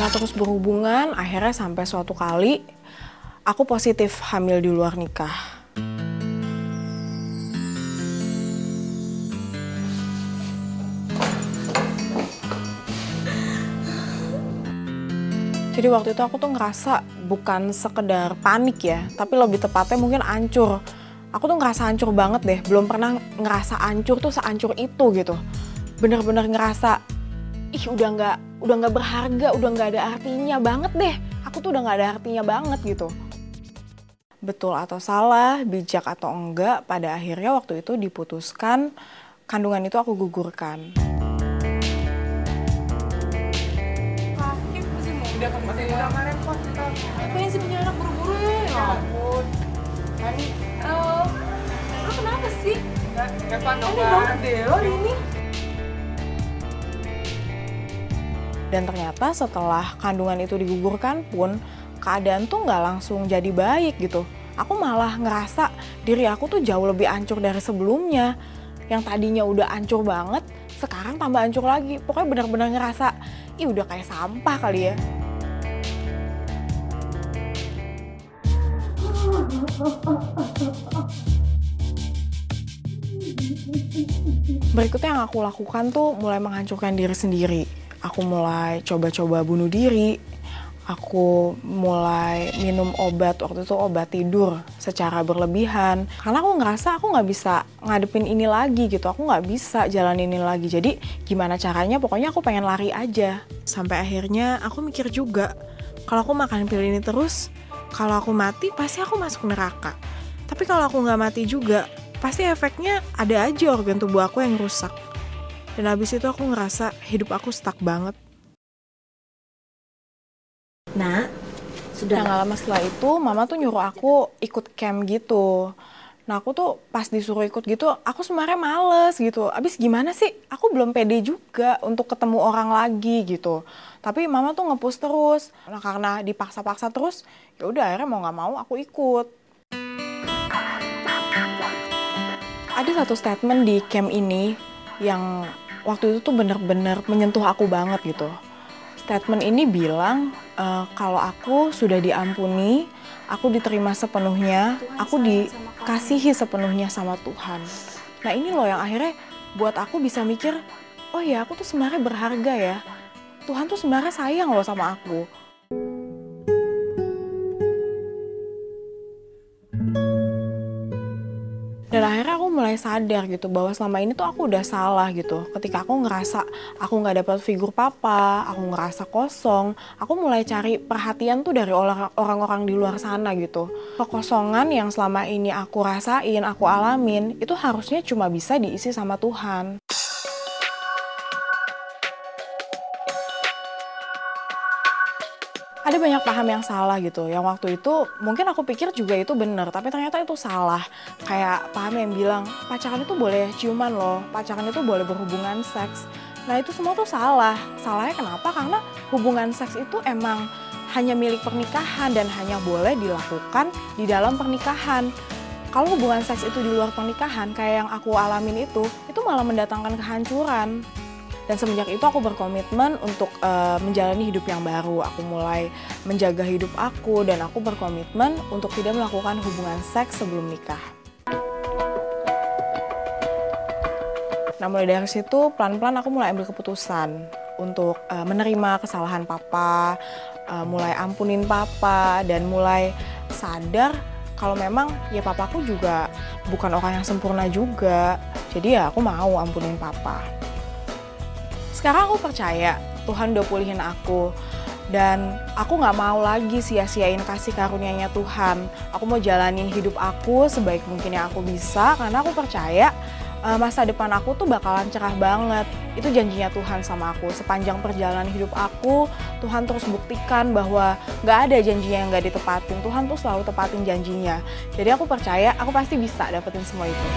Karena terus berhubungan, akhirnya sampai suatu kali aku positif hamil di luar nikah. Jadi waktu itu aku tuh ngerasa bukan sekedar panik ya, tapi lebih tepatnya mungkin hancur. Aku tuh ngerasa hancur banget deh, belum pernah ngerasa hancur tuh sehancur itu gitu. Bener-bener ngerasa, udah nggak berharga, udah nggak ada artinya banget deh. Aku tuh udah nggak ada artinya banget gitu. Betul atau salah, bijak atau enggak, pada akhirnya waktu itu diputuskan kandungan itu aku gugurkan. Udah kemarin kok kita pengen sih punya anak buru-buru ya ampun. Hani, lo kenapa sih? Gak pandang banget deh lo ini. Dan ternyata setelah kandungan itu digugurkan pun keadaan tuh nggak langsung jadi baik gitu. Aku malah ngerasa diri aku tuh jauh lebih hancur dari sebelumnya. Yang tadinya udah hancur banget, sekarang tambah hancur lagi. Pokoknya benar-benar ngerasa, udah kayak sampah kali ya. Berikutnya yang aku lakukan tuh mulai menghancurkan diri sendiri. Aku mulai coba-coba bunuh diri. Aku mulai minum obat, waktu itu obat tidur secara berlebihan. Karena aku ngerasa aku nggak bisa ngadepin ini lagi gitu. Aku nggak bisa jalanin ini lagi. Jadi gimana caranya, pokoknya aku pengen lari aja. Sampai akhirnya aku mikir juga, kalau aku makan pil ini terus, kalau aku mati pasti aku masuk neraka. Tapi kalau aku nggak mati juga, pasti efeknya ada aja organ tubuh aku yang rusak. Dan habis itu aku ngerasa hidup aku stuck banget. Nah, sudah Gak lama setelah itu, mama tuh nyuruh aku ikut camp gitu. Nah aku tuh pas disuruh ikut gitu, aku sebenarnya males gitu. Abis gimana sih, aku belum pede juga untuk ketemu orang lagi gitu. Tapi mama tuh nge-push terus. Nah karena dipaksa-paksa terus, ya udah akhirnya mau gak mau aku ikut. Ada satu statement di camp ini yang waktu itu tuh bener-bener menyentuh aku banget gitu. Statement ini bilang kalau aku sudah diampuni, aku diterima sepenuhnya, aku dikasihi sepenuhnya sama Tuhan. Nah ini loh yang akhirnya buat aku bisa mikir, oh ya aku tuh sebenarnya berharga ya. Tuhan tuh sebenarnya sayang loh sama aku. Dan akhirnya aku mulai sadar gitu bahwa selama ini tuh aku udah salah gitu. Ketika aku ngerasa aku nggak dapat figur papa, aku ngerasa kosong, aku mulai cari perhatian tuh dari orang-orang di luar sana gitu. Kekosongan yang selama ini aku rasain, aku alamin, itu harusnya cuma bisa diisi sama Tuhan. Ada banyak paham yang salah gitu, yang waktu itu mungkin aku pikir juga itu benar, tapi ternyata itu salah. Kayak paham yang bilang, pacaran itu boleh ciuman loh, pacaran itu boleh berhubungan seks. Nah itu semua tuh salah. Salahnya kenapa? Karena hubungan seks itu emang hanya milik pernikahan dan hanya boleh dilakukan di dalam pernikahan. Kalau hubungan seks itu di luar pernikahan, kayak yang aku alamin itu malah mendatangkan kehancuran. Dan semenjak itu aku berkomitmen untuk menjalani hidup yang baru. Aku mulai menjaga hidup aku dan aku berkomitmen untuk tidak melakukan hubungan seks sebelum nikah. Nah mulai dari situ pelan-pelan aku mulai ambil keputusan untuk menerima kesalahan papa, mulai ampunin papa dan mulai sadar kalau memang ya papaku juga bukan orang yang sempurna juga. Jadi ya aku mau ampunin papa. Sekarang aku percaya Tuhan udah pulihin aku dan aku gak mau lagi sia-siain kasih karunia-Nya Tuhan. Aku mau jalanin hidup aku sebaik mungkin yang aku bisa karena aku percaya masa depan aku tuh bakalan cerah banget. Itu janjinya Tuhan sama aku. Sepanjang perjalanan hidup aku, Tuhan terus buktikan bahwa gak ada janjinya yang gak ditepatin. Tuhan tuh selalu tepatin janjinya. Jadi aku percaya aku pasti bisa dapetin semua itu.